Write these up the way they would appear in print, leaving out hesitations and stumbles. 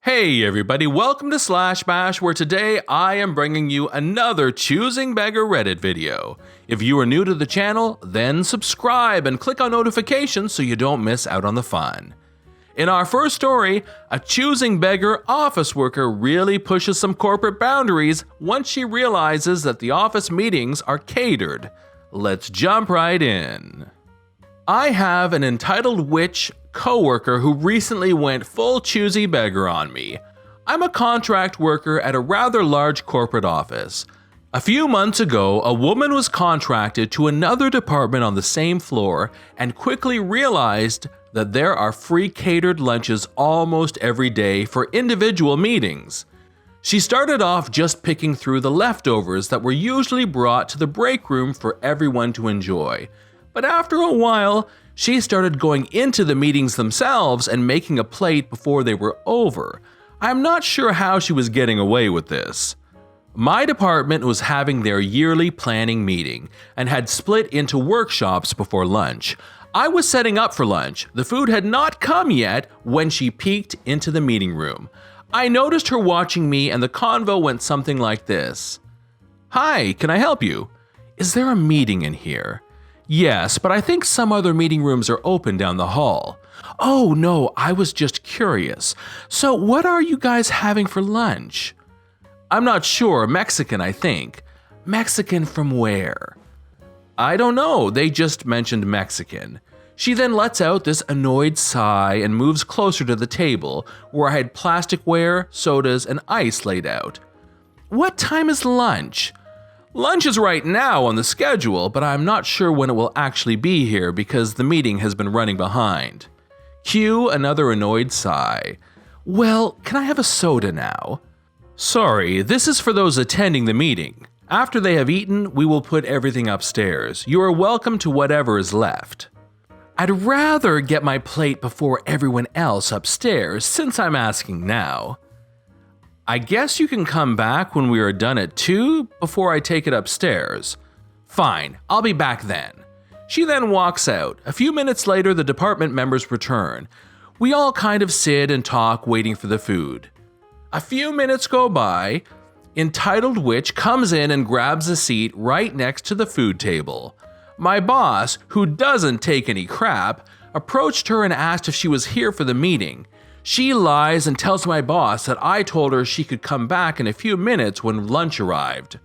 Hey everybody, welcome to Slash Bash, where today I am bringing you another Choosing Beggar Reddit video. If you are new to the channel, then subscribe and click on notifications so you don't miss out on the fun. In our first story, a Choosing Beggar office worker really pushes some corporate boundaries once she realizes that the office meetings are catered. Let's jump right in. I have an entitled witch coworker who recently went full choosy beggar on me. I'm a contract worker at a rather large corporate office. A few months ago, a woman was contracted to another department on the same floor and quickly realized that there are free catered lunches almost every day for individual meetings. She started off just picking through the leftovers that were usually brought to the break room for everyone to enjoy. But after a while, she started going into the meetings themselves and making a plate before they were over. I'm not sure how she was getting away with this. My department was having their yearly planning meeting and had split into workshops before lunch. I was setting up for lunch. The food had not come yet when she peeked into the meeting room. I noticed her watching me and the convo went something like this. "Hi, can I help you? Is there a meeting in here? Yes, but I think some other meeting rooms are open down the hall. Oh no, I was just curious. So what are you guys having for lunch? I'm not sure, Mexican I think. Mexican from where? I don't know, they just mentioned Mexican. She then lets out this annoyed sigh and moves closer to the table where I had plasticware, sodas, and ice laid out. What time is lunch? Lunch is right now on the schedule, but I'm not sure when it will actually be here because the meeting has been running behind. Cue another annoyed sigh. Well, can I have a soda now? Sorry, this is for those attending the meeting. After they have eaten, we will put everything upstairs. You are welcome to whatever is left. I'd rather get my plate before everyone else upstairs since I'm asking now. I guess you can come back when we are done at 2 before I take it upstairs. Fine, I'll be back then. She then walks out. A few minutes later, the department members return. We all kind of sit and talk waiting for the food. A few minutes go by. Entitled Witch comes in and grabs a seat right next to the food table. My boss, who doesn't take any crap, approached her and asked if she was here for the meeting. She lies and tells my boss that I told her she could come back in a few minutes when lunch arrived.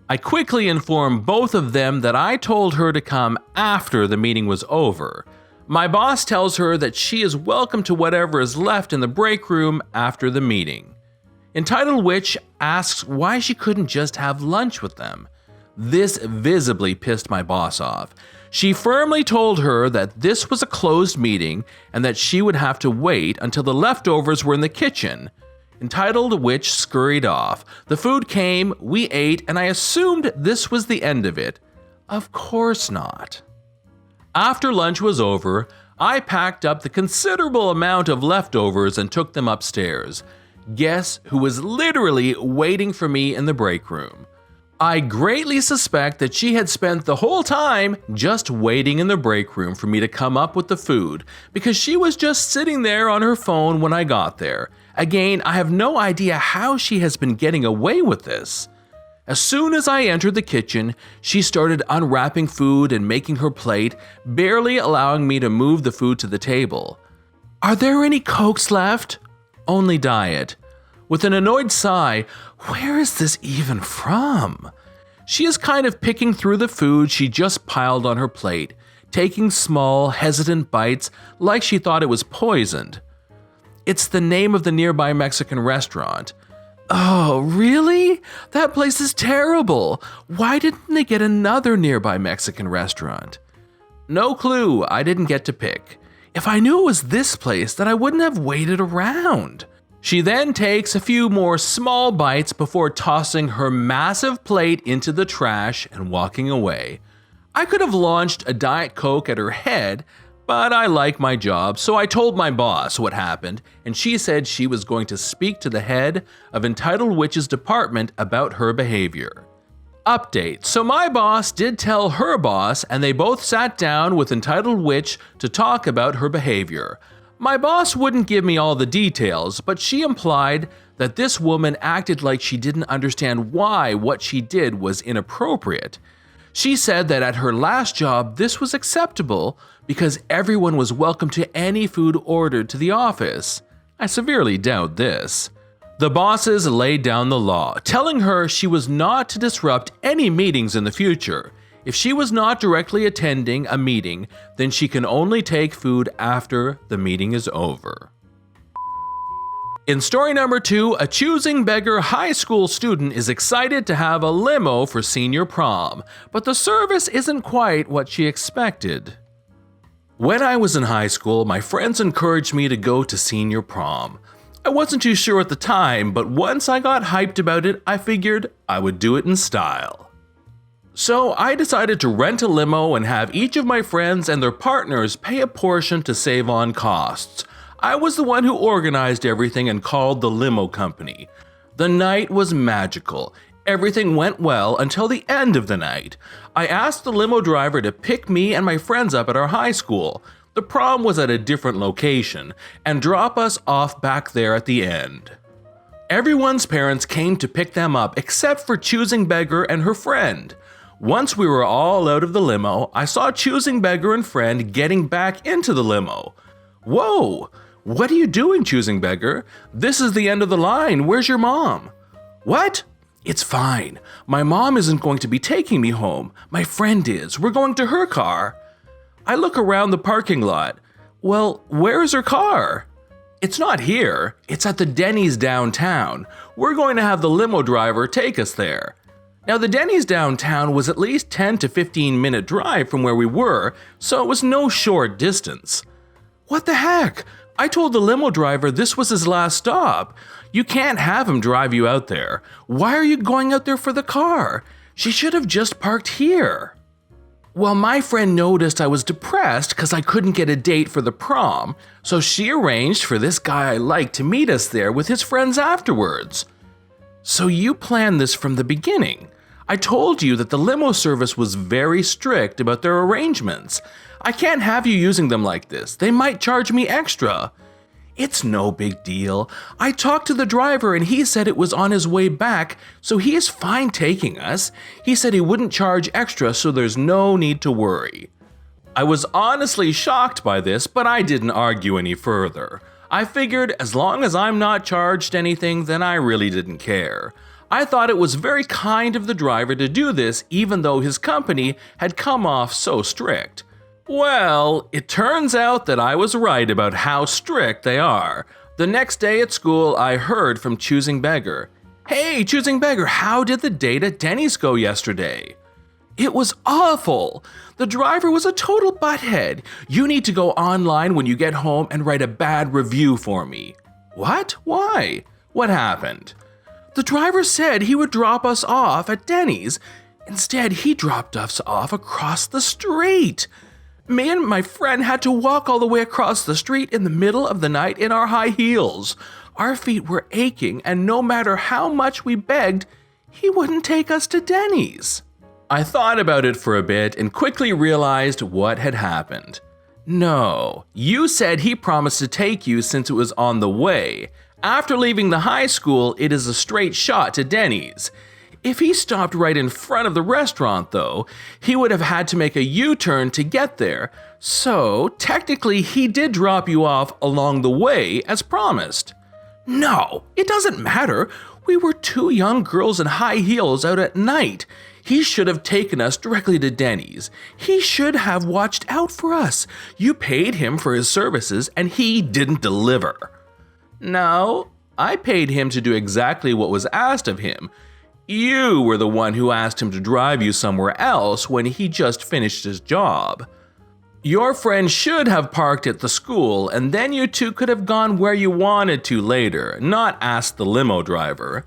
I quickly inform both of them that I told her to come after the meeting was over. My boss tells her that she is welcome to whatever is left in the break room after the meeting. Entitled Witch asks why she couldn't just have lunch with them. This visibly pissed my boss off. She firmly told her that this was a closed meeting and that she would have to wait until the leftovers were in the kitchen. Entitled Witch scurried off. The food came, we ate, and I assumed this was the end of it. Of course not. After lunch was over, I packed up the considerable amount of leftovers and took them upstairs. Guess who was literally waiting for me in the break room? I greatly suspect that she had spent the whole time just waiting in the break room for me to come up with the food because she was just sitting there on her phone when I got there. Again, I have no idea how she has been getting away with this. As soon as I entered the kitchen, she started unwrapping food and making her plate, barely allowing me to move the food to the table. Are there any Cokes left? Only diet. With an annoyed sigh, where is this even from? She is kind of picking through the food she just piled on her plate, taking small, hesitant bites like she thought it was poisoned. It's the name of the nearby Mexican restaurant. Oh, really? That place is terrible. Why didn't they get another nearby Mexican restaurant? No clue, I didn't get to pick. If I knew it was this place, then I wouldn't have waited around. She then takes a few more small bites before tossing her massive plate into the trash and walking away. I could have launched a Diet Coke at her head, but I like my job, so I told my boss what happened, and she said she was going to speak to the head of Entitled Witch's department about her behavior. Update. So my boss did tell her boss, and they both sat down with Entitled Witch to talk about her behavior. My boss wouldn't give me all the details, but she implied that this woman acted like she didn't understand why what she did was inappropriate. She said that at her last job, this was acceptable because everyone was welcome to any food ordered to the office. I severely doubt this. The bosses laid down the law, telling her she was not to disrupt any meetings in the future. If she was not directly attending a meeting, then she can only take food after the meeting is over. In story number 2, a Choosing Beggar high school student is excited to have a limo for senior prom, but the service isn't quite what she expected. When I was in high school, my friends encouraged me to go to senior prom. I wasn't too sure at the time, but once I got hyped about it, I figured I would do it in style. So I decided to rent a limo and have each of my friends and their partners pay a portion to save on costs. I was the one who organized everything and called the limo company. The night was magical. Everything went well until the end of the night. I asked the limo driver to pick me and my friends up at our high school. The prom was at a different location, and drop us off back there at the end. Everyone's parents came to pick them up except for Choosing Beggar and her friend. Once we were all out of the limo, I saw Choosing Beggar and friend getting back into the limo. Whoa! What are you doing, Choosing Beggar? This is the end of the line. Where's your mom? What? It's fine. My mom isn't going to be taking me home. My friend is. We're going to her car. I look around the parking lot. Well, where is her car? It's not here. It's at the Denny's downtown. We're going to have the limo driver take us there. Now, the Denny's downtown was at least 10 to 15 minute drive from where we were, so it was no short distance. What the heck? I told the limo driver this was his last stop. You can't have him drive you out there. Why are you going out there for the car? She should have just parked here. Well, my friend noticed I was depressed because I couldn't get a date for the prom, so she arranged for this guy I liked to meet us there with his friends afterwards. So you planned this from the beginning. I told you that the limo service was very strict about their arrangements. I can't have you using them like this. They might charge me extra. It's no big deal. I talked to the driver and he said it was on his way back, so he is fine taking us. He said he wouldn't charge extra, so there's no need to worry. I was honestly shocked by this, but I didn't argue any further. I figured as long as I'm not charged anything, then I really didn't care. I thought it was very kind of the driver to do this, even though his company had come off so strict. Well, it turns out that I was right about how strict they are. The next day at school, I heard from Choosing Beggar. Hey, Choosing Beggar, how did the date at Denny's go yesterday? It was awful. The driver was a total butthead. You need to go online when you get home and write a bad review for me. What? Why? What happened? The driver said he would drop us off at Denny's. Instead, he dropped us off across the street. Me and my friend had to walk all the way across the street in the middle of the night in our high heels. Our feet were aching, and no matter how much we begged, he wouldn't take us to Denny's. I thought about it for a bit and quickly realized what had happened. No, you said he promised to take you since it was on the way. After leaving the high school, it is a straight shot to Denny's. If he stopped right in front of the restaurant, though, he would have had to make a U-turn to get there. So, technically, he did drop you off along the way as promised. No, it doesn't matter. We were two young girls in high heels out at night. He should have taken us directly to Denny's. He should have watched out for us. You paid him for his services, and he didn't deliver. No, I paid him to do exactly what was asked of him. You were the one who asked him to drive you somewhere else when he just finished his job. Your friend should have parked at the school, and then you two could have gone where you wanted to later, not asked the limo driver.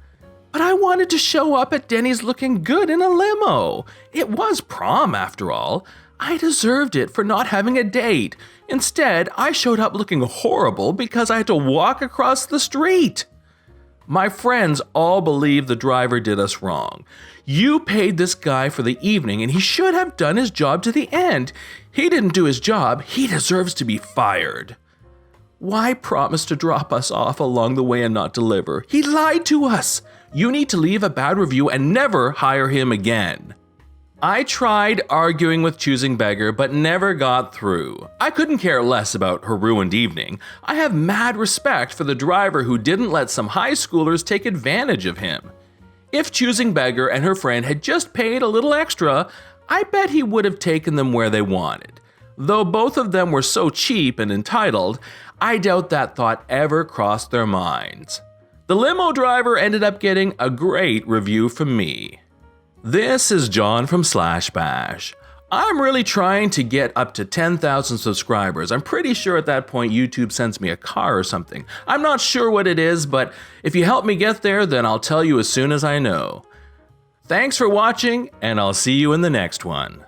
But I wanted to show up at Denny's looking good in a limo. It was prom, after all. I deserved it for not having a date. Instead, I showed up looking horrible because I had to walk across the street. My friends all believe the driver did us wrong. You paid this guy for the evening and he should have done his job to the end. He didn't do his job. He deserves to be fired. Why promise to drop us off along the way and not deliver? He lied to us. You need to leave a bad review and never hire him again. I tried arguing with Choosing Beggar, but never got through. I couldn't care less about her ruined evening. I have mad respect for the driver who didn't let some high schoolers take advantage of him. If Choosing Beggar and her friend had just paid a little extra, I bet he would have taken them where they wanted. Though both of them were so cheap and entitled, I doubt that thought ever crossed their minds. The limo driver ended up getting a great review from me. This is John from Slash Bash. I'm really trying to get up to 10,000 subscribers. I'm pretty sure at that point YouTube sends me a car or something. I'm not sure what it is, but if you help me get there, then I'll tell you as soon as I know. Thanks for watching, and I'll see you in the next one.